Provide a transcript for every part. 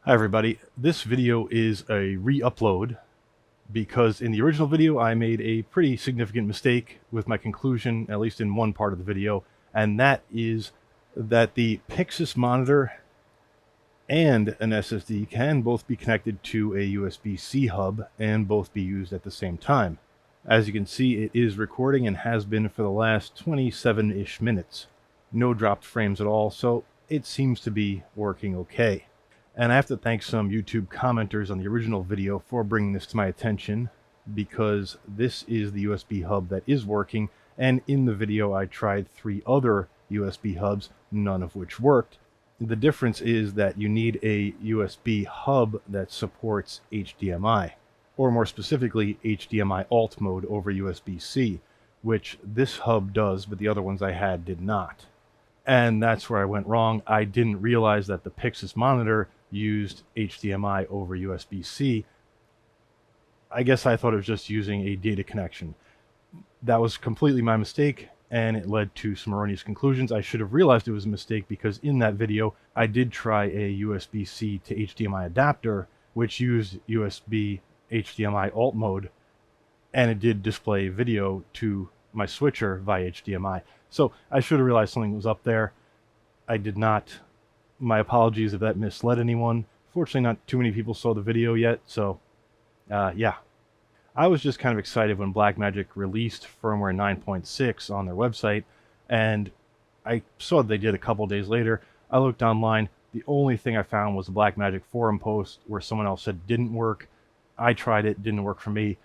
Hi everybody, this video is a re-upload because in the original video I made a pretty significant mistake with my conclusion, at least in one part of the video, and that is that the PYXIS monitor and an SSD can both be connected to a USB-C hub and both be used at the same time. As you can see, it is recording and has been for the last 27-ish minutes. No dropped frames at all, so it seems to be working okay. And I have to thank some YouTube commenters on the original video for bringing this to my attention, because this is the USB hub that is working, and in the video I tried 3 other USB hubs, none of which worked. The difference is that you need a USB hub that supports HDMI, or more specifically HDMI alt mode over USB-C, which this hub does, but the other ones I had did not. And that's where I went wrong. I didn't realize that the PYXIS monitor used HDMI over USB-C. I guess I thought it was just using a data connection. That was completely my mistake, and it led to some erroneous conclusions. I should have realized it was a mistake because in that video I did try a USB-C to HDMI adapter, which used USB HDMI alt mode, and it did display video to my switcher via HDMI. So I should have realized something was up there. I did not. My apologies if that misled anyone. Fortunately, not too many people saw the video yet, so yeah. I was just kind of excited when Blackmagic released firmware 9.6 on their website, and I saw they did a couple days later. I looked online. The only thing I found was a Blackmagic forum post where someone else said it didn't work. I tried it, didn't work for me.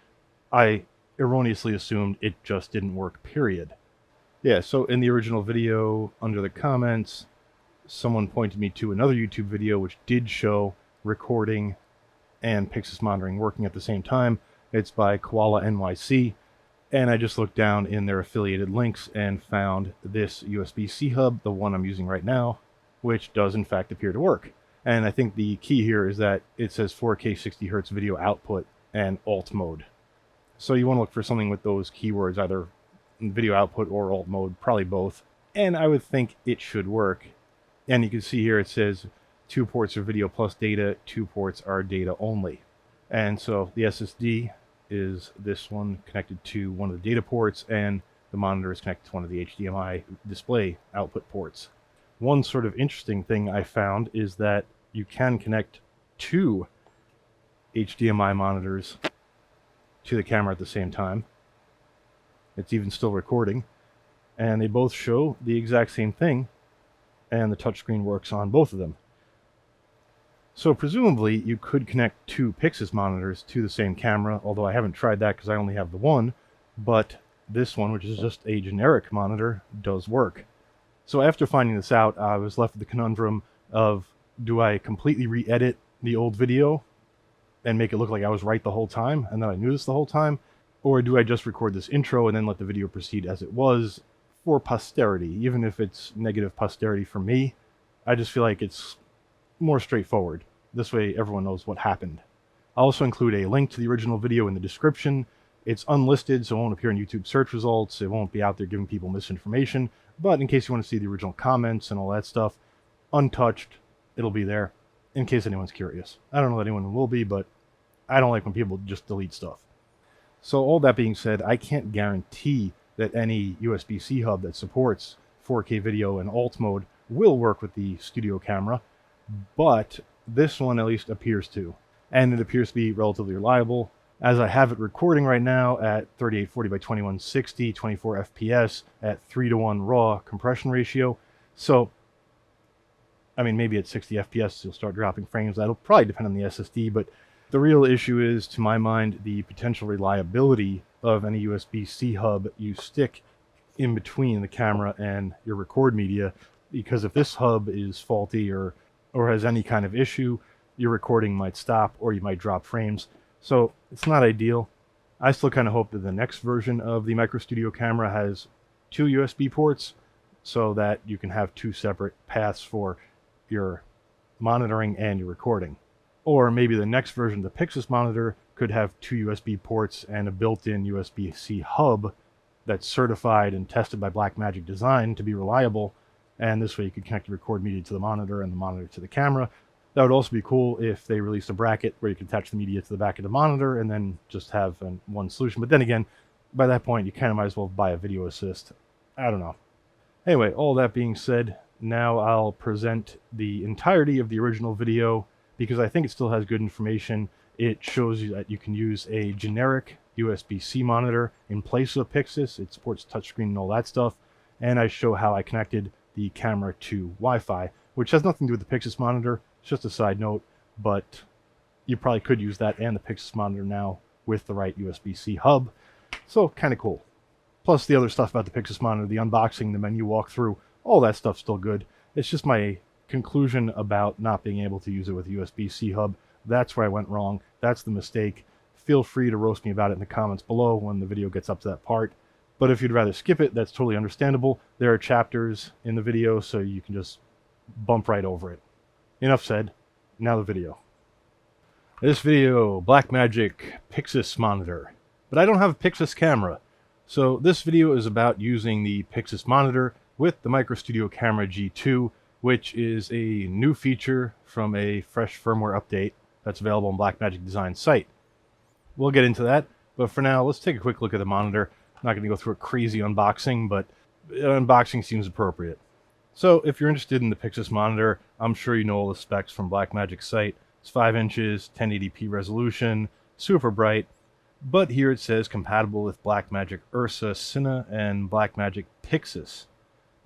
I erroneously assumed it just didn't work, period. Yeah, so in the original video, under the comments, someone pointed me to another YouTube video which did show recording and PYXIS monitoring working at the same time. It's by Koala NYC, and I just looked down in their affiliated links and found this USB-C hub, the one I'm using right now, which does in fact appear to work. And I think the key here is that it says 4K 60Hz video output and alt mode. So you want to look for something with those keywords, either video output or alt mode, probably both. And I would think it should work. And you can see here it says 2 ports are video plus data, 2 ports are data only. And so the SSD is this one connected to one of the data ports, and the monitor is connected to one of the HDMI display output ports. One sort of interesting thing I found is that you can connect 2 HDMI monitors to the camera at the same time. It's even still recording, and they both show the exact same thing, and the touchscreen works on both of them. So presumably you could connect 2 PYXIS monitors to the same camera, although I haven't tried that because I only have the one, but this one, which is just a generic monitor, does work. So after finding this out, I was left with the conundrum of, do I completely re-edit the old video and make it look like I was right the whole time and that I knew this the whole time, or do I just record this intro and then let the video proceed as it was for posterity, even if it's negative posterity for me? I just feel like it's more straightforward. This way everyone knows what happened. I'll also include a link to the original video in the description. It's unlisted, so it won't appear in YouTube search results. It won't be out there giving people misinformation, but in case you want to see the original comments and all that stuff, untouched, it'll be there, in case anyone's curious. I don't know that anyone will be, but I don't like when people just delete stuff. So all that being said, I can't guarantee that any USB-C hub that supports 4K video and alt mode will work with the studio camera, but this one at least appears to. And it appears to be relatively reliable, as I have it recording right now at 3840 by 2160, 24 FPS at 3:1 raw compression ratio. So, I mean, maybe at 60 FPS you'll start dropping frames. That'll probably depend on the SSD, but the real issue is, to my mind, the potential reliability of any USB-C hub you stick in between the camera and your record media, because if this hub is faulty or has any kind of issue, your recording might stop or you might drop frames. So it's not ideal. I still kind of hope that the next version of the Micro Studio camera has 2 USB ports so that you can have 2 separate paths for your monitoring and your recording. Or maybe the next version of the PYXIS monitor could have 2 USB ports and a built-in USB-C hub that's certified and tested by Blackmagic Design to be reliable, and this way you could connect the record media to the monitor and the monitor to the camera. That would also be cool if they released a bracket where you could attach the media to the back of the monitor and then just have one solution. But then again, by that point, you kind of might as well buy a video assist. I don't know. Anyway, all that being said, now I'll present the entirety of the original video because I think it still has good information. It shows you that you can use a generic USB-C monitor in place of PYXIS. It supports touchscreen and all that stuff. And I show how I connected the camera to Wi-Fi, which has nothing to do with the PYXIS monitor. It's just a side note, but you probably could use that and the PYXIS monitor now with the right USB-C hub. So kind of cool. Plus the other stuff about the PYXIS monitor, the unboxing, the menu walkthrough, all that stuff's still good. It's just my conclusion about not being able to use it with a USB-C hub. That's where I went wrong. That's the mistake. Feel free to roast me about it in the comments below when the video gets up to that part. But if you'd rather skip it, that's totally understandable. There are chapters in the video, so you can just bump right over it. Enough said. Now the video. This video, Blackmagic PYXIS monitor. But I don't have a PYXIS camera. So this video is about using the PYXIS monitor with the Micro Studio Camera G2, which is a new feature from a fresh firmware update that's available on Blackmagic Design's site. We'll get into that, but for now, let's take a quick look at the monitor. I'm not going to go through a crazy unboxing, but unboxing seems appropriate. So if you're interested in the PYXIS monitor, I'm sure you know all the specs from Blackmagic's site. It's 5 inches, 1080p resolution, super bright, but here it says compatible with Blackmagic Ursa Cine and Blackmagic PYXIS.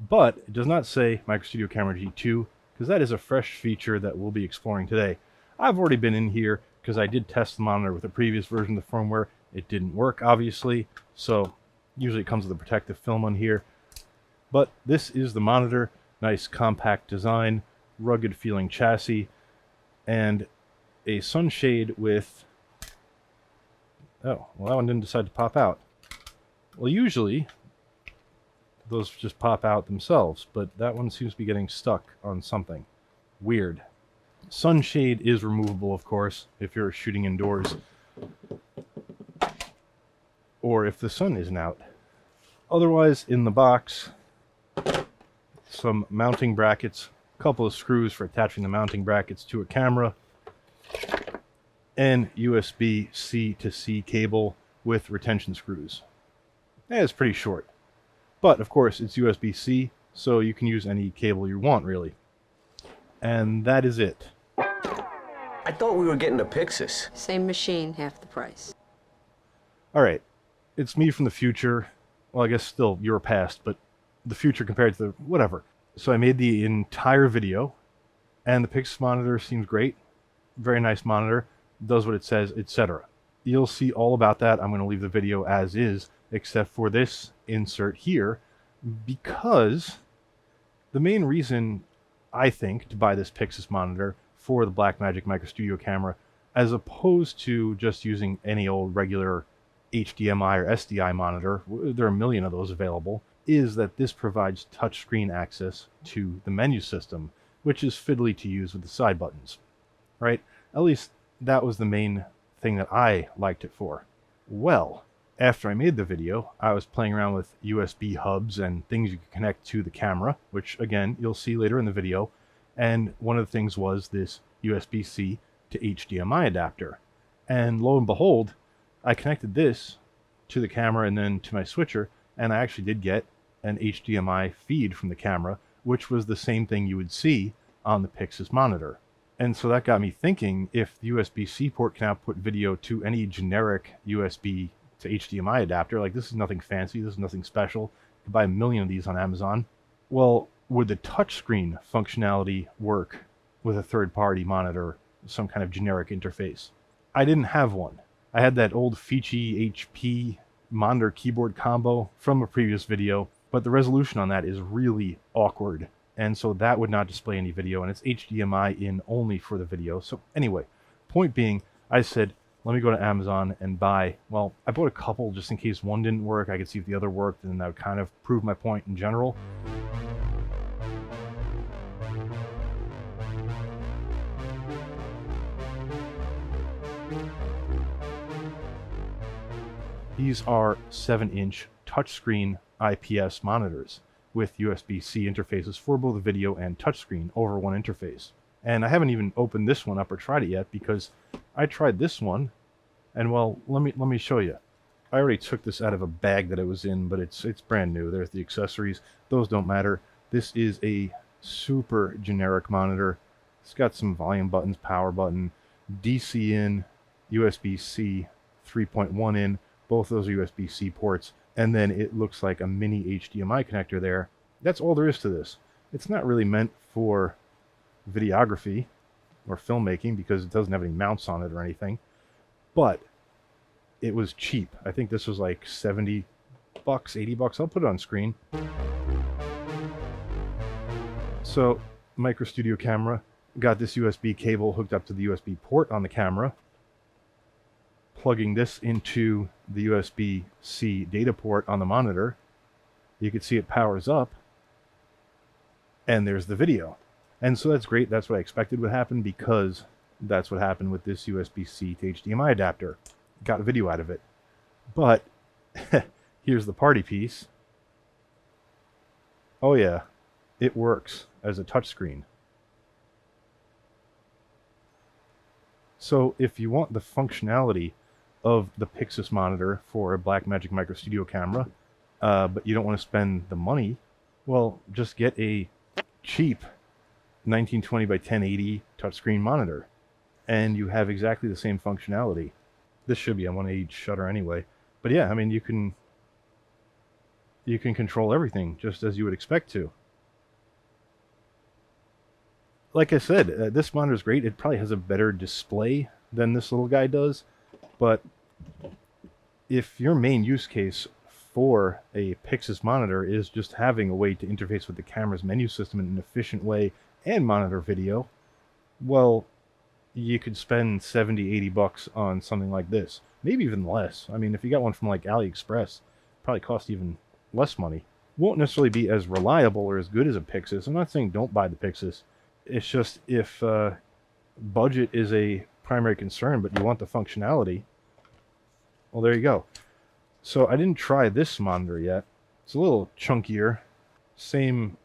But it does not say Micro Studio Camera G2, because that is a fresh feature that we'll be exploring today. I've already been in here because I did test the monitor with a previous version of the firmware. It didn't work, obviously, so usually it comes with a protective film on here. But this is the monitor. Nice compact design, rugged feeling chassis, and a sunshade with... Oh, well, that one didn't decide to pop out. Well, usually those just pop out themselves, but that one seems to be getting stuck on something. Weird. Sunshade is removable, of course, if you're shooting indoors, or if the sun isn't out. Otherwise, in the box, some mounting brackets, a couple of screws for attaching the mounting brackets to a camera, and USB-C to C cable with retention screws. And it's pretty short. But, of course, it's USB-C, so you can use any cable you want, really. And that is it. I thought we were getting a PYXIS. Same machine, half the price. Alright, it's me from the future. Well, I guess still your past, but the future compared to the whatever. So I made the entire video, and the PYXIS monitor seems great. Very nice monitor, does what it says, etc. You'll see all about that. I'm going to leave the video as is, except for this insert here, because the main reason I think to buy this PYXIS monitor for the Blackmagic Micro Studio camera, as opposed to just using any old regular HDMI or SDI monitor, there are a million of those available, is that this provides touchscreen access to the menu system, which is fiddly to use with the side buttons, right? At least that was the main thing that I liked it for. Well, after I made the video, I was playing around with USB hubs and things you could connect to the camera, which again, you'll see later in the video. And one of the things was this USB-C to HDMI adapter. And lo and behold, I connected this to the camera and then to my switcher, and I actually did get an HDMI feed from the camera, which was the same thing you would see on the PYXIS monitor. And so that got me thinking, if the USB-C port can output video to any generic USB to HDMI adapter, like this is nothing fancy, this is nothing special, you can buy a million of these on Amazon, well, would the touchscreen functionality work with a third-party monitor, some kind of generic interface? I didn't have one. I had that old Fichi HP monitor keyboard combo from a previous video, but the resolution on that is really awkward, and so that would not display any video, and it's HDMI in only for the video. So anyway, point being, I said, let me go to Amazon and buy, well, I bought a couple just in case one didn't work. I could see if the other worked, and that would kind of prove my point in general. These are 7-inch touchscreen IPS monitors with USB-C interfaces for both video and touchscreen over one interface. And I haven't even opened this one up or tried it yet, because I tried this one, and well, let me show you. I already took this out of a bag that it was in, but it's brand new. There's the accessories. Those don't matter. This is a super generic monitor. It's got some volume buttons, power button, DC in, USB-C 3.1 in. Both those are USB-C ports. And then it looks like a mini HDMI connector there. That's all there is to this. It's not really meant for videography or filmmaking because it doesn't have any mounts on it or anything. But it was cheap. I think this was like 70 bucks, 80 bucks. I'll put it on screen. So, Micro Studio camera. Got this USB cable hooked up to the USB port on the camera. Plugging this into the USB-C data port on the monitor. You can see it powers up. And there's the video. And so that's great. That's what I expected would happen, because that's what happened with this USB-C to HDMI adapter. Got a video out of it. But here's the party piece. Oh yeah, it works as a touchscreen. So if you want the functionality of the PYXIS monitor for a Blackmagic Micro Studio camera, but you don't want to spend the money, well, just get a cheap 1920 by 1080 touchscreen monitor, and you have exactly the same functionality. This should be a 180 shutter anyway, but yeah, I mean, you can control everything just as you would expect to. Like I said, this monitor is great. It probably has a better display than this little guy does, but if your main use case for a PYXIS monitor is just having a way to interface with the camera's menu system in an efficient way and monitor video, well, you could spend 70, 80 bucks on something like this. Maybe even less. I mean, if you got one from like AliExpress, probably cost even less money. Won't necessarily be as reliable or as good as a PYXIS. I'm not saying don't buy the PYXIS. It's just if budget is a primary concern, but you want the functionality, well, there you go. So I didn't try this monitor yet. It's a little chunkier. Same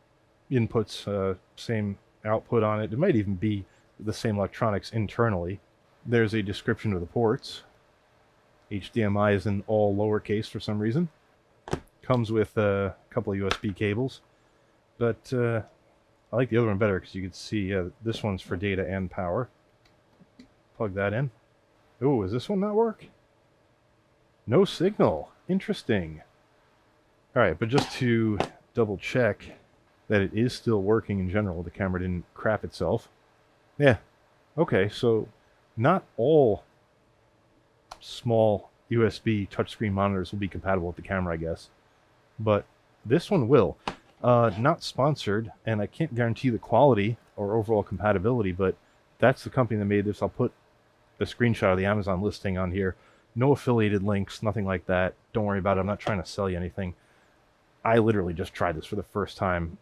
inputs, same output on it. It might even be the same electronics internally. There's a description of the ports. HDMI is in all lowercase for some reason. Comes with a couple of USB cables. But I like the other one better because you can see this one's for data and power. Plug that in. Ooh, does this one not work? No signal. Interesting. Alright, but just to double check that it is still working in general, the camera didn't crap itself. Yeah. Okay, so not all small USB touchscreen monitors will be compatible with the camera, I guess. But this one will. Not sponsored, and I can't guarantee the quality or overall compatibility, but that's the company that made this. I'll put the screenshot of the Amazon listing on here. No affiliated links, nothing like that. Don't worry about it. I'm not trying to sell you anything. I literally just tried this for the first time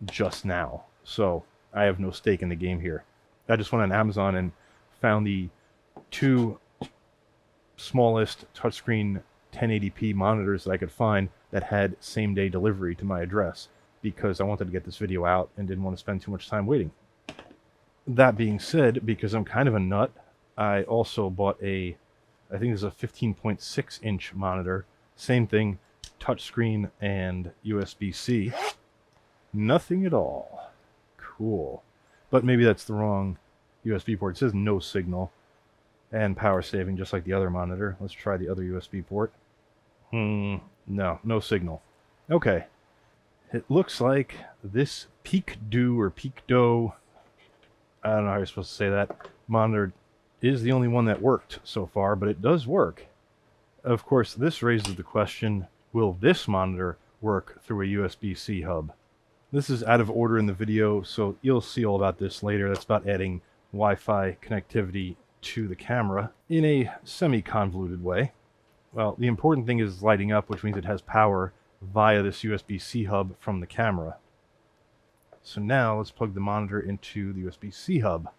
just now, so I have no stake in the game here. I just went on Amazon and found the two smallest touchscreen 1080p monitors that I could find that had same-day delivery to my address, because I wanted to get this video out and didn't want to spend too much time waiting. That being said, because I'm kind of a nut, I also bought a, I think this is a 15.6-inch monitor. Same thing, touchscreen and USB-C. Nothing at all. Cool. But maybe that's the wrong USB port. It says no signal and power saving, just like the other monitor. Let's try the other USB port. No signal. Okay. It looks like this PYXIS or PYXIS, I don't know how you're supposed to say that, monitor is the only one that worked so far, but it does work. Of course, this raises the question, will this monitor work through a USB-C hub? This is out of order in the video, so you'll see all about this later. That's about adding Wi-Fi connectivity to the camera in a semi-convoluted way. Well, the important thing is lighting up, which means it has power via this USB-C hub from the camera. So now let's plug the monitor into the USB-C hub.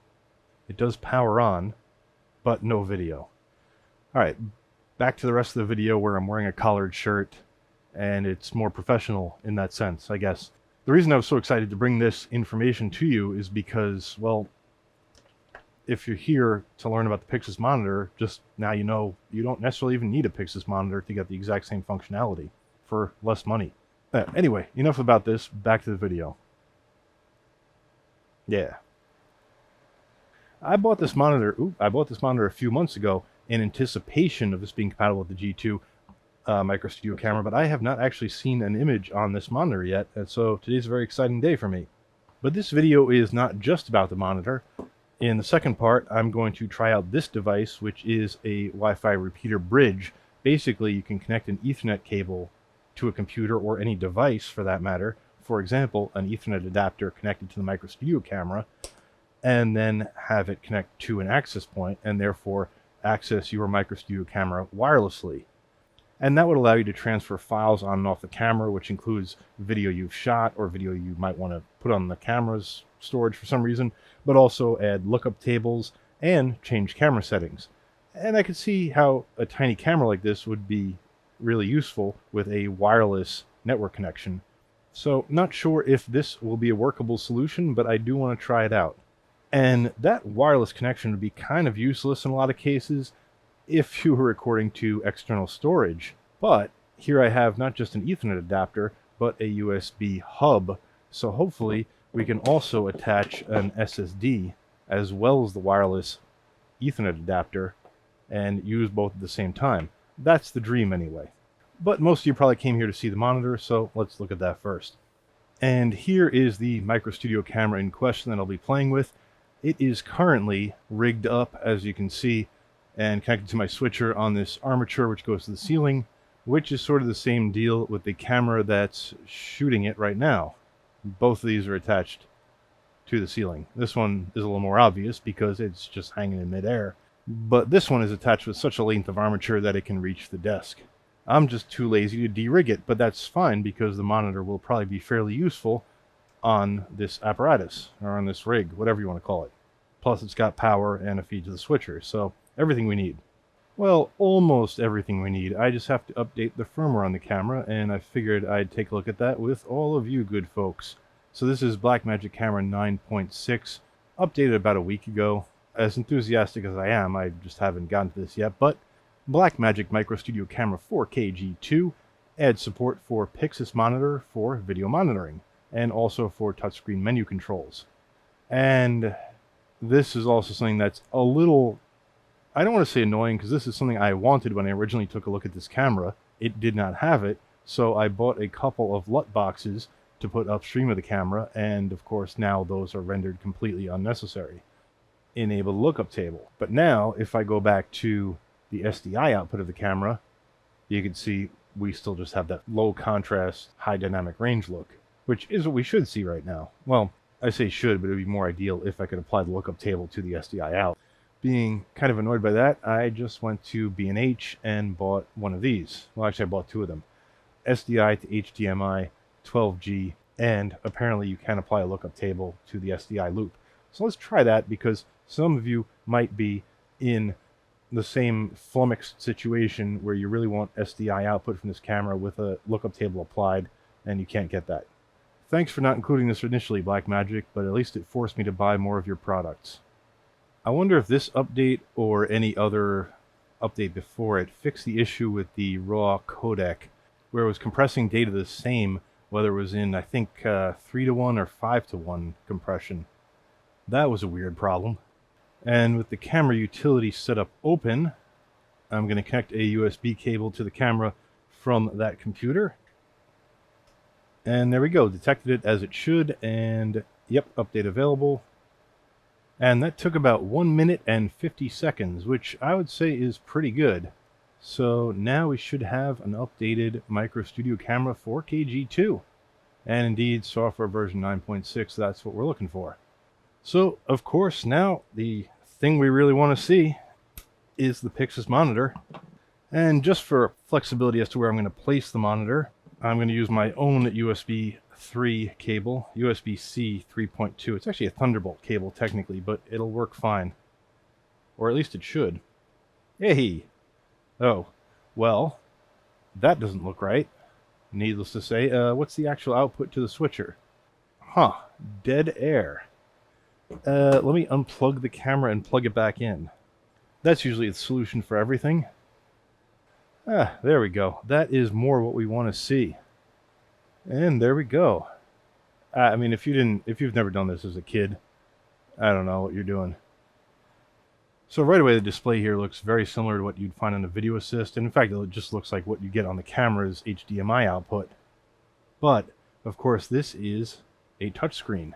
It does power on, but no video. Alright, back to the rest of the video where I'm wearing a collared shirt, and it's more professional in that sense, I guess. The reason I was so excited to bring this information to you is because, well, if you're here to learn about the PYXIS monitor, just now you know you don't necessarily even need a PYXIS monitor to get the exact same functionality for less money. Anyway, enough about this. Back to the video. Yeah. I bought this monitor a few months ago in anticipation of this being compatible with the G2 Micro Studio camera, but I have not actually seen an image on this monitor yet, and so today's a very exciting day for me. But this video is not just about the monitor. In the second part, I'm going to try out this device, which is a Wi-Fi repeater bridge. Basically, you can connect an Ethernet cable to a computer or any device for that matter. For example, an Ethernet adapter connected to the Micro Studio camera, and then have it connect to an access point and therefore access your Micro Studio camera wirelessly. And that would allow you to transfer files on and off the camera, which includes video you've shot or video you might want to put on the camera's storage for some reason, but also add lookup tables and change camera settings. And I could see how a tiny camera like this would be really useful with a wireless network connection. So not sure if this will be a workable solution, but I do want to try it out. And that wireless connection would be kind of useless in a lot of cases if you were recording to external storage. But here I have not just an Ethernet adapter, but a USB hub. So hopefully we can also attach an SSD as well as the wireless Ethernet adapter and use both at the same time. That's the dream anyway. But most of you probably came here to see the monitor, so let's look at that first. And here is the Micro Studio camera in question that I'll be playing with. It is currently rigged up, as you can see, and connected to my switcher on this armature which goes to the ceiling, which is sort of the same deal with the camera that's shooting it right now. Both of these are attached to the ceiling. This one is a little more obvious because it's just hanging in midair, but this one is attached with such a length of armature that it can reach the desk. I'm just too lazy to de-rig it, but that's fine because the monitor will probably be fairly useful on this apparatus, or on this rig, whatever you want to call it. Plus it's got power and a feed to the switcher, so everything we need. Well, almost everything we need. I just have to update the firmware on the camera, and I figured I'd take a look at that with all of you good folks. So this is Blackmagic Camera 9.6, updated about a week ago. As enthusiastic as I am, I just haven't gotten to this yet, but Blackmagic Micro Studio Camera 4K G2 adds support for PYXIS monitor for video monitoring, and also for touchscreen menu controls. And this is also something that's a little, I don't want to say annoying, because this is something I wanted when I originally took a look at this camera. It did not have it, so I bought a couple of LUT boxes to put upstream of the camera, and of course now those are rendered completely unnecessary. Enable lookup table. But now, if I go back to the SDI output of the camera, you can see we still just have that low contrast, high dynamic range look, which is what we should see right now. Well, I say should, but it would be more ideal if I could apply the lookup table to the SDI out. Being kind of annoyed by that, I just went to B&H and bought one of these. Well, actually I bought two of them. SDI to HDMI, 12G, and apparently you can apply a lookup table to the SDI loop. So let's try that, because some of you might be in the same flummoxed situation where you really want SDI output from this camera with a lookup table applied, and you can't get that. Thanks for not including this initially, Blackmagic, but at least it forced me to buy more of your products. I wonder if this update, or any other update before it, fixed the issue with the RAW codec, where it was compressing data the same, whether it was in, I think, 3:1 or 5:1 compression. That was a weird problem. And with the camera utility setup open, I'm going to connect a USB cable to the camera from that computer. And there we go, detected it as it should, and yep, update available. And that took about 1 minute and 50 seconds, which I would say is pretty good. So now we should have an updated Micro Studio Camera 4K G2. And indeed, software version 9.6, that's what we're looking for. So, of course, now the thing we really want to see is the PYXIS monitor. And just for flexibility as to where I'm going to place the monitor, I'm going to use my own USB 3 cable, USB-C 3.2. It's actually a Thunderbolt cable technically, but it'll work fine. Or at least it should. Hey! Oh, well, that doesn't look right. Needless to say, what's the actual output to the switcher? Huh, dead air. Let me unplug the camera and plug it back in. That's usually the solution for everything. Ah, there we go. That is more what we want to see. And there we go. I mean, if you've never done this as a kid, I don't know what you're doing. So right away, the display here looks very similar to what you'd find on a video assist. And in fact, it just looks like what you get on the camera's HDMI output. But, of course, this is a touchscreen.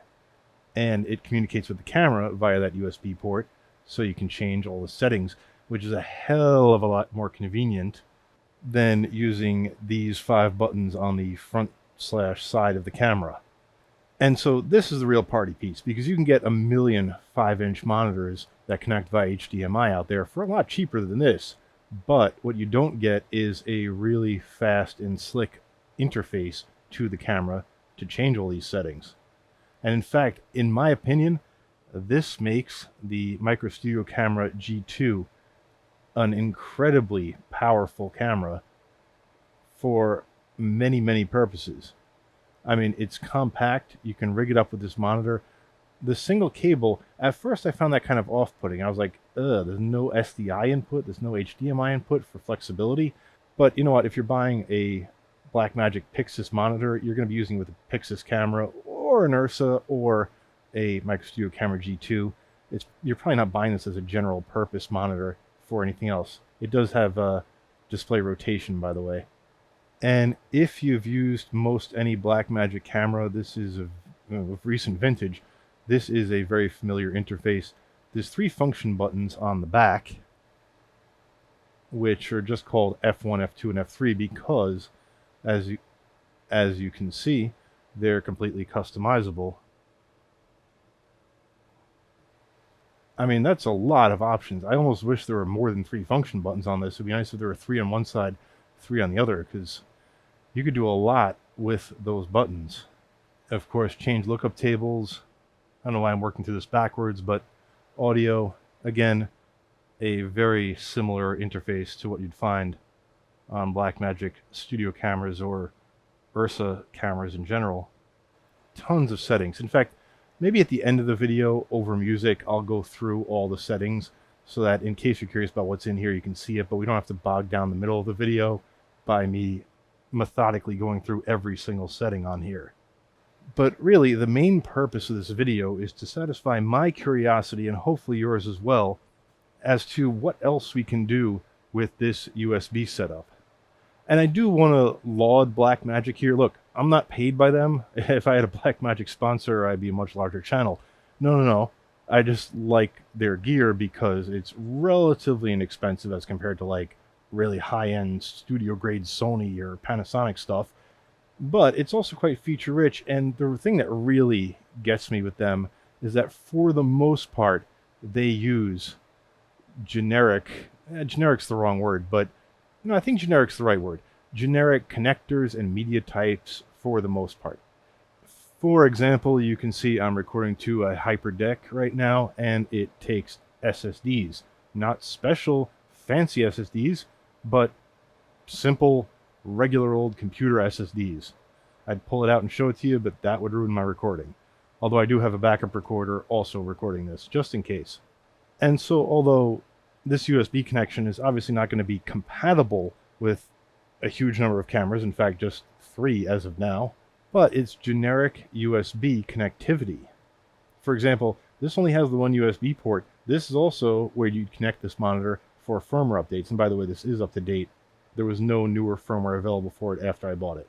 And it communicates with the camera via that USB port, so you can change all the settings, which is a hell of a lot more convenient than using these 5 buttons on the front/side of the camera. And so this is the real party piece, because you can get a million 5-inch monitors that connect via HDMI out there for a lot cheaper than this. But what you don't get is a really fast and slick interface to the camera to change all these settings. And in fact, in my opinion, this makes the Micro Studio Camera G2 an incredibly powerful camera for many, many purposes. I mean, it's compact. You can rig it up with this monitor. The single cable, at first I found that kind of off-putting. I was like, ugh, there's no SDI input, there's no HDMI input for flexibility. But you know what, if you're buying a Blackmagic PYXIS monitor, you're going to be using it with a PYXIS camera or an Ursa or a Micro Studio Camera G2. You're probably not buying this as a general purpose monitor for anything else. It does have display rotation, by the way. And if you've used most any Blackmagic camera, this is of recent vintage, this is a very familiar interface. There's 3 function buttons on the back, which are just called F1, F2, and F3 because, as you can see, they're completely customizable. I mean, that's a lot of options. I almost wish there were more than 3 function buttons on this. It would be nice if there were 3 on one side, 3 on the other, because you could do a lot with those buttons. Of course, change lookup tables. I don't know why I'm working through this backwards, but audio, again, a very similar interface to what you'd find on Blackmagic Studio cameras or Ursa cameras in general. Tons of settings. In fact, maybe at the end of the video over music, I'll go through all the settings so that in case you're curious about what's in here, you can see it, but we don't have to bog down the middle of the video by me methodically going through every single setting on here. But really, the main purpose of this video is to satisfy my curiosity and hopefully yours as well as to what else we can do with this USB setup. And I do want to laud Blackmagic here. Look, I'm not paid by them. If I had a Blackmagic sponsor, I'd be a much larger channel. No. I just like their gear because it's relatively inexpensive as compared to like really high-end studio-grade Sony or Panasonic stuff. But it's also quite feature-rich, and the thing that really gets me with them is that for the most part, they use generic's the wrong word, but no, I think generic's the right word. Generic connectors and media types for the most part. For example, you can see I'm recording to a HyperDeck right now, and it takes SSDs. Not special, fancy SSDs, but simple, regular old computer SSDs. I'd pull it out and show it to you, but that would ruin my recording. Although I do have a backup recorder also recording this, just in case. And so, although this USB connection is obviously not going to be compatible with a huge number of cameras, in fact just 3 as of now, but it's generic USB connectivity. For example, this only has the one USB port. This is also where you'd connect this monitor for firmware updates. And by the way, this is up to date. There was no newer firmware available for it after I bought it.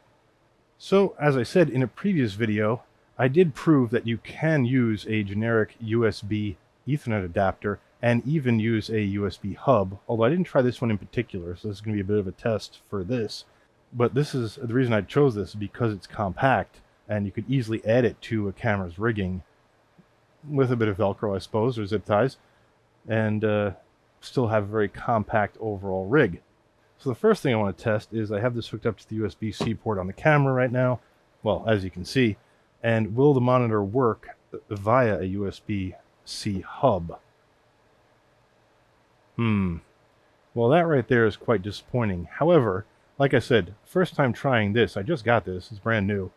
So, as I said in a previous video, I did prove that you can use a generic USB Ethernet adapter and even use a USB hub, although I didn't try this one in particular, so this is going to be a bit of a test for this. But this is the reason I chose this, because it's compact, and you could easily add it to a camera's rigging with a bit of Velcro, I suppose, or zip ties, and still have a very compact overall rig. So the first thing I want to test is I have this hooked up to the USB-C port on the camera right now, well, as you can see, and will the monitor work via a USB-C hub? Well, that right there is quite disappointing. However, like I said, first time trying this, I just got this, it's brand new.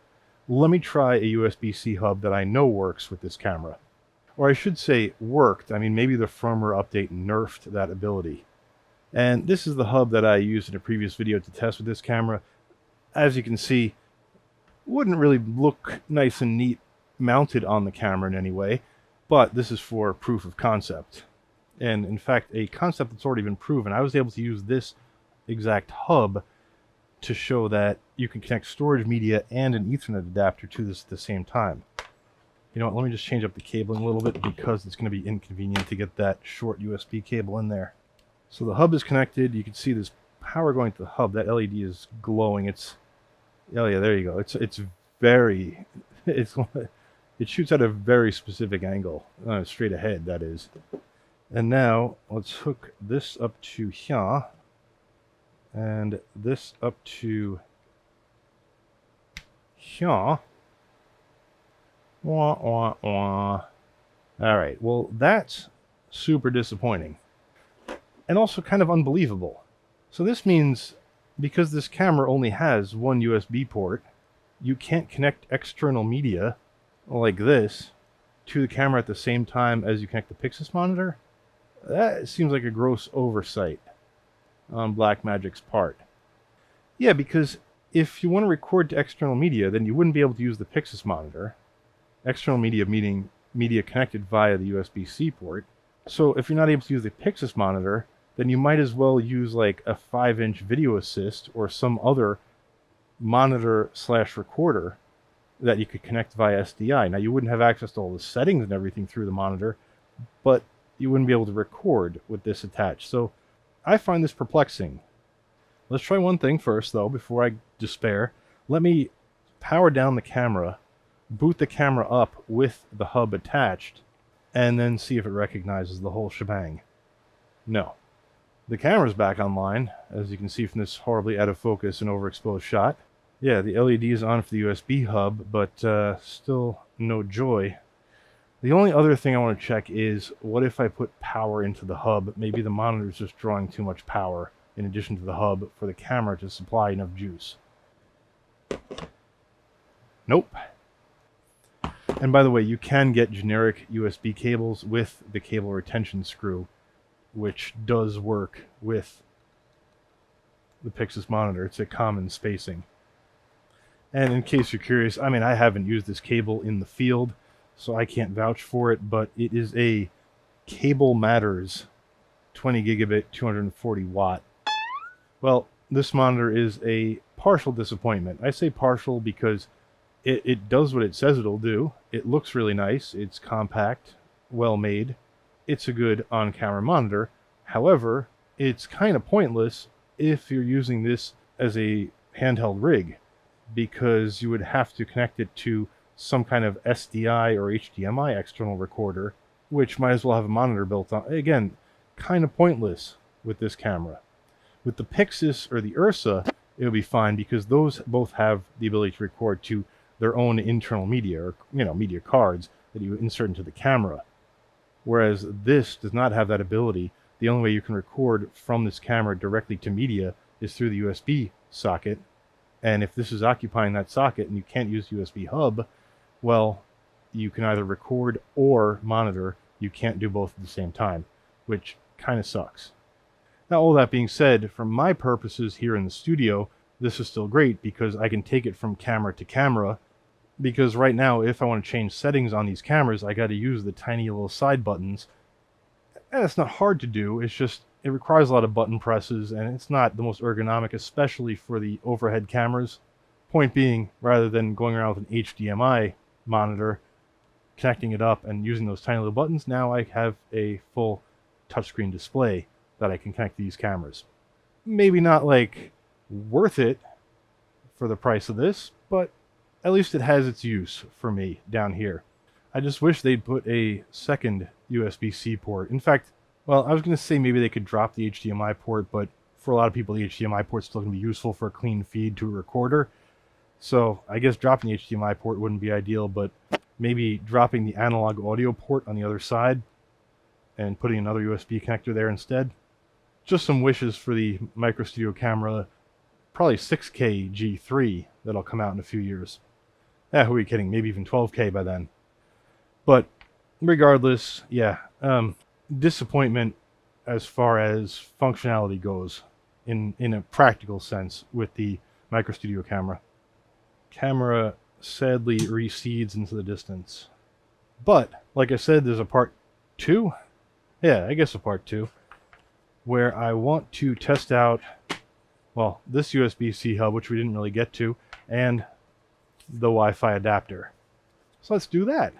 Let me try a USB-C hub that I know works with this camera. Or I should say worked. I mean, maybe the firmware update nerfed that ability. And this is the hub that I used in a previous video to test with this camera. As you can see, wouldn't really look nice and neat mounted on the camera in any way, but this is for proof of concept. And in fact, a concept that's already been proven. I was able to use this exact hub to show that you can connect storage media and an Ethernet adapter to this at the same time. You know what, let me just change up the cabling a little bit because it's going to be inconvenient to get that short USB cable in there. So the hub is connected. You can see there's power going to the hub. That LED is glowing. Oh yeah, there you go. It's very, it shoots at a very specific angle, straight ahead, that is. And now let's hook this up to here, and this up to here. Wah, wah, wah. All right, well, that's super disappointing. And also kind of unbelievable. So this means, because this camera only has one USB port, you can't connect external media like this to the camera at the same time as you connect the PYXIS monitor. That seems like a gross oversight on Blackmagic's part. Yeah, because if you want to record to external media, then you wouldn't be able to use the PYXIS monitor. External media meaning media connected via the USB-C port. So if you're not able to use the PYXIS monitor, then you might as well use like a 5-inch video assist or some other monitor/recorder that you could connect via SDI. Now, you wouldn't have access to all the settings and everything through the monitor, but you wouldn't be able to record with this attached. So I find this perplexing. Let's try one thing first, though, before I despair. Let me power down the camera, boot the camera up with the hub attached, and then see if it recognizes the whole shebang. No. The camera's back online, as you can see from this horribly out of focus and overexposed shot. Yeah, the LED is on for the USB hub, but still no joy. The only other thing I want to check is, what if I put power into the hub? Maybe the monitor's just drawing too much power, in addition to the hub, for the camera to supply enough juice. Nope. And by the way, you can get generic USB cables with the cable retention screw, which does work with the PYXIS monitor. It's a common spacing. And in case you're curious, I mean, I haven't used this cable in the field, so I can't vouch for it, but it is a Cable Matters 20 gigabit 240 watt. Well, this monitor is a partial disappointment. I say partial because it does what it says it'll do. It looks really nice. It's compact, well made. It's a good on-camera monitor. However, it's kind of pointless if you're using this as a handheld rig, because you would have to connect it to some kind of SDI or HDMI external recorder, which might as well have a monitor built on. Again, kind of pointless with this camera. With the PYXIS or the Ursa, it would be fine because those both have the ability to record to their own internal media, or media cards that you insert into the camera. Whereas this does not have that ability. The only way you can record from this camera directly to media is through the USB socket. And if this is occupying that socket and you can't use the USB hub, well, you can either record or monitor. You can't do both at the same time, which kind of sucks. Now, all that being said, for my purposes here in the studio, this is still great because I can take it from camera to camera. Because right now, if I want to change settings on these cameras, I got to use the tiny little side buttons. And it's not hard to do. It's just, it requires a lot of button presses, and it's not the most ergonomic, especially for the overhead cameras. Point being, rather than going around with an HDMI monitor, connecting it up and using those tiny little buttons, now I have a full touchscreen display that I can connect to these cameras. Maybe not like worth it for the price of this, but at least it has its use for me down here. I just wish they'd put a second USB-C port. In fact, well, I was going to say maybe they could drop the HDMI port, but for a lot of people, the HDMI port's still going to be useful for a clean feed to a recorder. So I guess dropping the HDMI port wouldn't be ideal, but maybe dropping the analog audio port on the other side and putting another USB connector there instead. Just some wishes for the Micro Studio camera, probably 6K G3 that'll come out in a few years. Who are you kidding? Maybe even 12K by then. But regardless, yeah, disappointment as far as functionality goes in a practical sense with the Micro Studio camera. Camera sadly recedes into the distance. But, like I said, there's a part 2? Yeah, I guess a part 2. Where I want to test out, well, this USB-C hub, which we didn't really get to, and the Wi-Fi adapter. So let's do that.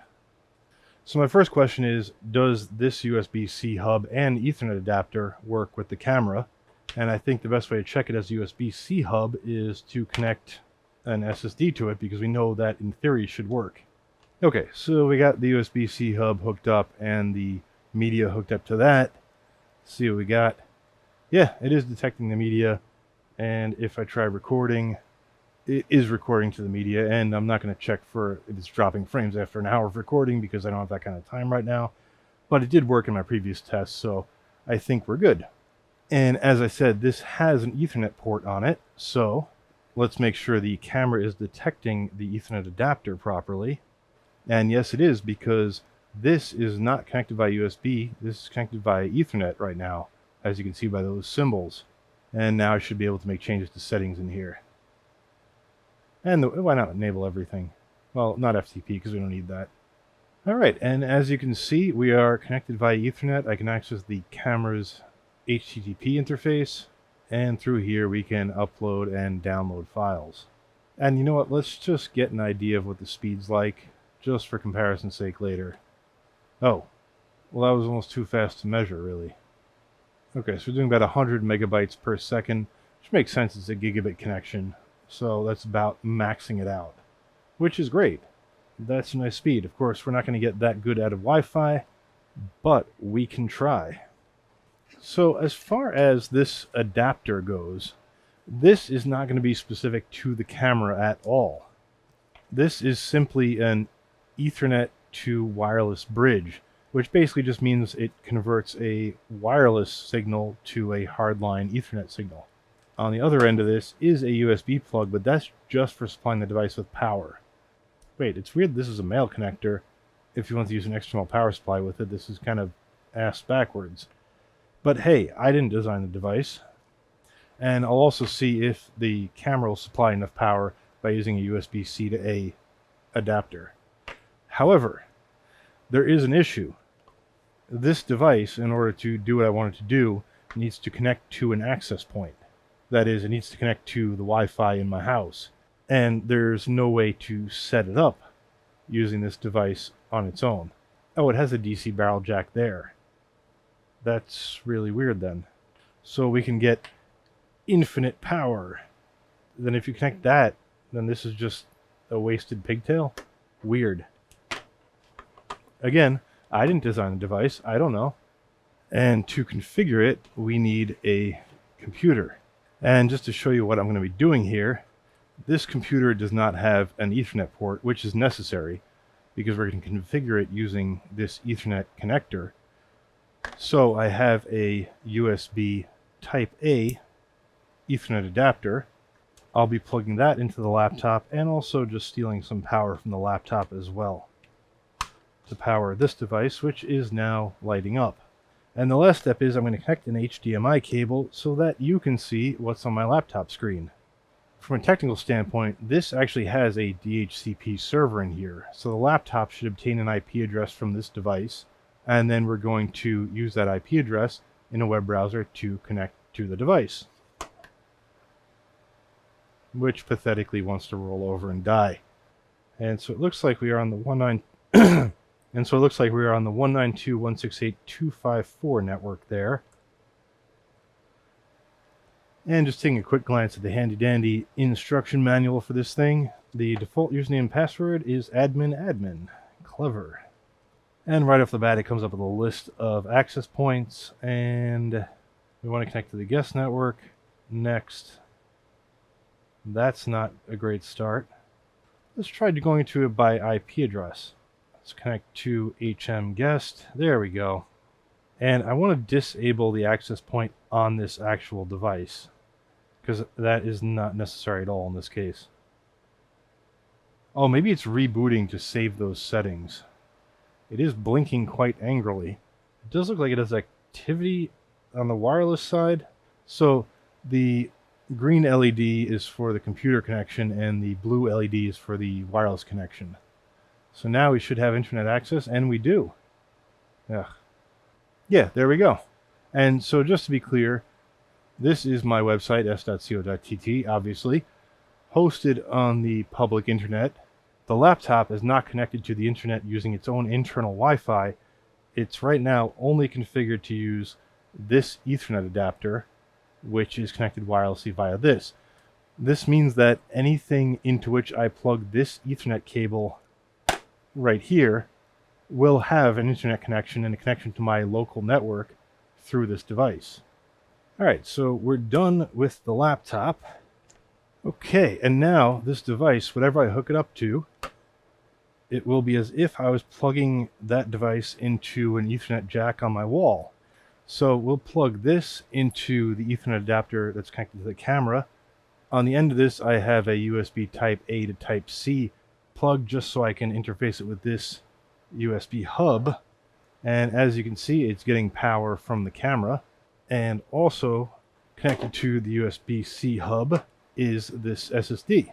So my first question is, does this USB-C hub and Ethernet adapter work with the camera? And I think the best way to check it as a USB-C hub is to connect an SSD to it, because we know that in theory should work. Okay, so we got the USB-C hub hooked up and the media hooked up to that. Let's see what we got. Yeah, it is detecting the media, and if I try recording, it is recording to the media, and I'm not going to check for if it's dropping frames after an hour of recording because I don't have that kind of time right now. But it did work in my previous test, so I think we're good. And as I said, this has an Ethernet port on it, so let's make sure the camera is detecting the Ethernet adapter properly. And yes, it is, because this is not connected by USB. This is connected by Ethernet right now, as you can see by those symbols. And now I should be able to make changes to settings in here. And why not enable everything? Well, not FTP, because we don't need that. Alright, and as you can see, we are connected via Ethernet. I can access the camera's HTTP interface, and through here we can upload and download files. And you know what, let's just get an idea of what the speed's like, just for comparison's sake later. Oh, well that was almost too fast to measure, really. Okay, so we're doing about 100 megabytes per second, which makes sense, it's a gigabit connection. So that's about maxing it out, which is great. That's a nice speed. Of course, we're not going to get that good out of Wi-Fi, but we can try. So as far as this adapter goes, this is not going to be specific to the camera at all. This is simply an Ethernet to wireless bridge, which basically just means it converts a wireless signal to a hardline Ethernet signal. On the other end of this is a USB plug, but that's just for supplying the device with power. Wait, it's weird this is a male connector. If you want to use an external power supply with it, this is kind of ass backwards. But hey, I didn't design the device. And I'll also see if the camera will supply enough power by using a USB-C to A adapter. However, there is an issue. This device, in order to do what I want it to do, needs to connect to an access point. That is, it needs to connect to the Wi-Fi in my house. And there's no way to set it up using this device on its own. Oh, it has a DC barrel jack there. That's really weird then. So we can get infinite power. Then if you connect that, then this is just a wasted pigtail? Weird. Again, I didn't design the device. I don't know. And to configure it, we need a computer. And just to show you what I'm going to be doing here, this computer does not have an Ethernet port, which is necessary because we're going to configure it using this Ethernet connector. So I have a USB Type A Ethernet adapter. I'll be plugging that into the laptop and also just stealing some power from the laptop as well to power this device, which is now lighting up. And the last step is I'm going to connect an HDMI cable so that you can see what's on my laptop screen. From a technical standpoint, this actually has a DHCP server in here, so the laptop should obtain an IP address from this device, and then we're going to use that IP address in a web browser to connect to the device, which pathetically wants to roll over and die. And so it looks like we are on the 192.168.254 network there. And just taking a quick glance at the handy-dandy instruction manual for this thing, the default username and password is admin. Clever. And right off the bat, it comes up with a list of access points, and we want to connect to the guest network. Next. That's not a great start. Let's try going to it by IP address. Let's connect to HM guest. There we go. And I want to disable the access point on this actual device, because that is not necessary at all in this case. Oh, maybe it's rebooting to save those settings. It is blinking quite angrily. It does look like it has activity on the wireless side. So the green LED is for the computer connection and the blue LED is for the wireless connection. So now we should have internet access, and we do. Ugh. Yeah, there we go. And so just to be clear, this is my website, s.co.tt, obviously, hosted on the public internet. The laptop is not connected to the internet using its own internal Wi-Fi. It's right now only configured to use this Ethernet adapter, which is connected wirelessly via this. This means that anything into which I plug this Ethernet cable right here will have an internet connection and a connection to my local network through this device. Alright, so we're done with the laptop. Okay, and now this device, whatever I hook it up to, it will be as if I was plugging that device into an Ethernet jack on my wall. So we'll plug this into the Ethernet adapter that's connected to the camera. On the end of this, I have a USB Type A to Type C plug just so I can interface it with this USB hub. And as you can see, it's getting power from the camera. And also connected to the USB-C hub is this SSD.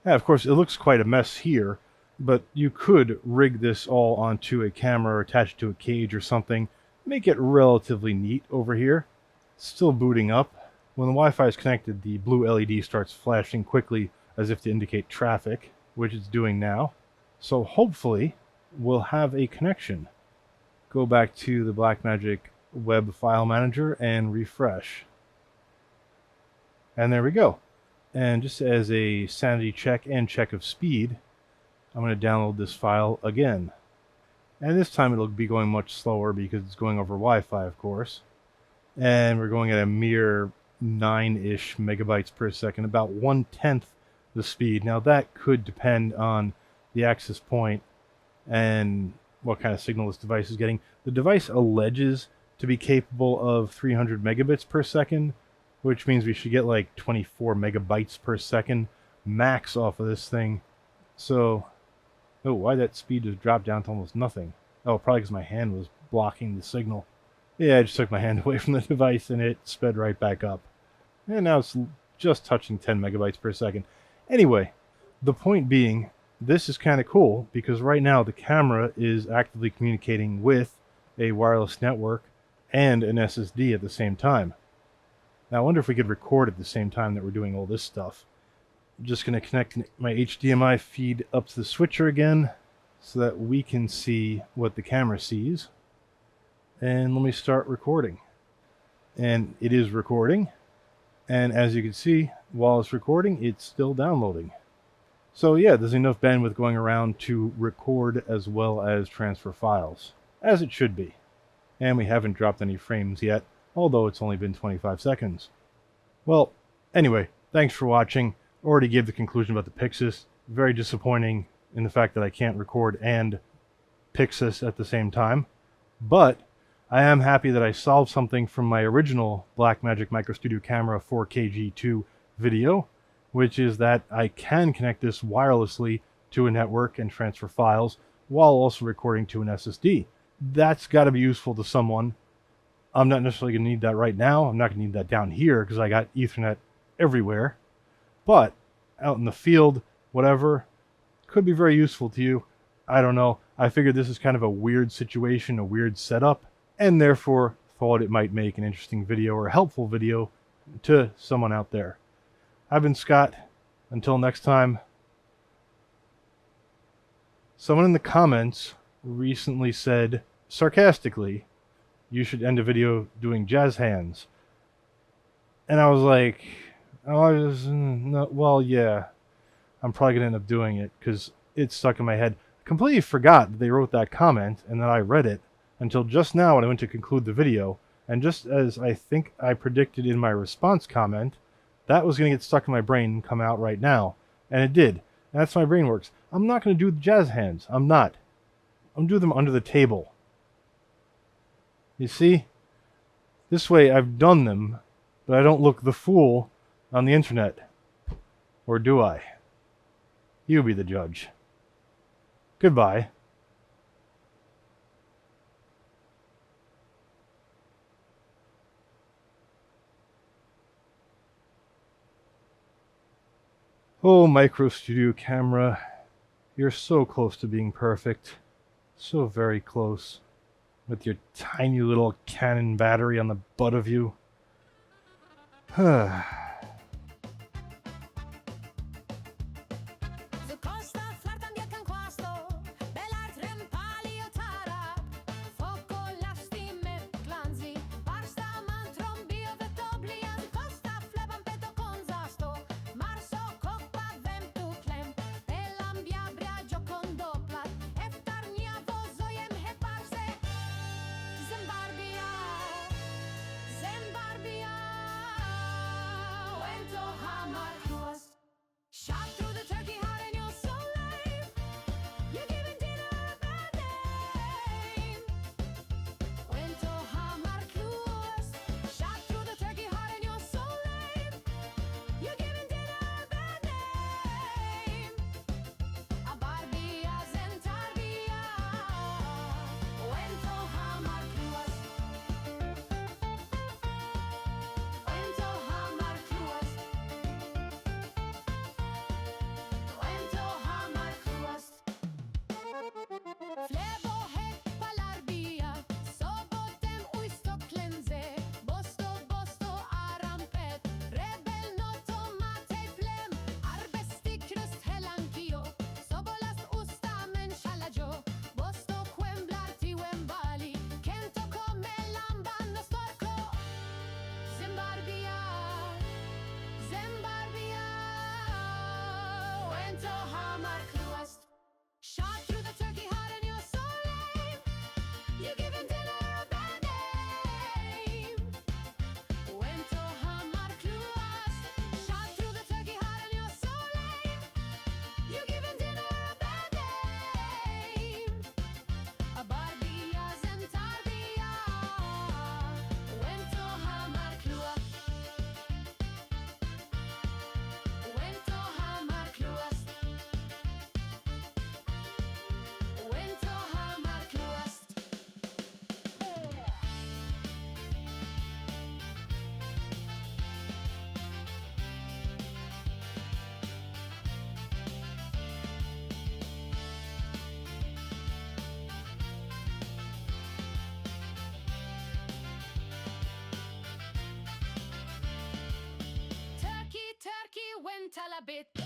Now, of course, it looks quite a mess here, but you could rig this all onto a camera or attach it to a cage or something. Make it relatively neat over here. Still booting up. When the Wi-Fi is connected, the blue LED starts flashing quickly as if to indicate traffic, which it's doing now. So hopefully we'll have a connection. Go back to the Blackmagic web file manager and refresh. And there we go. And just as a sanity check and check of speed, I'm going to download this file again. And this time it'll be going much slower because it's going over Wi-Fi, of course. And we're going at a mere 9-ish megabytes per second, about 1/10 the speed. Now that could depend on the access point and what kind of signal this device is getting. The device alleges to be capable of 300 megabits per second, which means we should get like 24 megabytes per second max off of this thing. So, oh, why that speed just dropped down to almost nothing? Oh, probably because my hand was blocking the signal. Yeah, I just took my hand away from the device and it sped right back up. And now it's just touching 10 megabytes per second. Anyway, the point being, this is kind of cool because right now the camera is actively communicating with a wireless network and an SSD at the same time. Now I wonder if we could record at the same time that we're doing all this stuff. I'm just going to connect my HDMI feed up to the switcher again so that we can see what the camera sees. And let me start recording. And it is recording. And as you can see, while it's recording, it's still downloading. So yeah, there's enough bandwidth going around to record as well as transfer files, as it should be. And we haven't dropped any frames yet, although it's only been 25 seconds. Well, anyway, thanks for watching. Already gave the conclusion about the PYXIS. Very disappointing in the fact that I can't record and PYXIS at the same time. But I am happy that I solved something from my original Blackmagic Micro Studio Camera 4K G2 video, which is that I can connect this wirelessly to a network and transfer files while also recording to an SSD. That's got to be useful to someone. I'm not necessarily going to need that right now. I'm not going to need that down here because I got Ethernet everywhere. But out in the field, whatever, could be very useful to you. I don't know. I figured this is kind of a weird situation, a weird setup, and therefore thought it might make an interesting video or a helpful video to someone out there. I've been Scott. Until next time. Someone in the comments recently said, sarcastically, you should end a video doing jazz hands. And I was like, well, yeah, I'm probably going to end up doing it because it's stuck in my head. Completely forgot that they wrote that comment and that I read it until just now when I went to conclude the video. And just as I think I predicted in my response comment, that was going to get stuck in my brain and come out right now. And it did. And that's how my brain works. I'm not going to do the jazz hands. I'm not. I'm going to do them under the table. You see? This way I've done them, but I don't look the fool on the internet. Or do I? You be the judge. Goodbye. Oh, Micro Studio camera, you're so close to being perfect. So very close. With your tiny little Canon battery on the butt of you. Went a la bit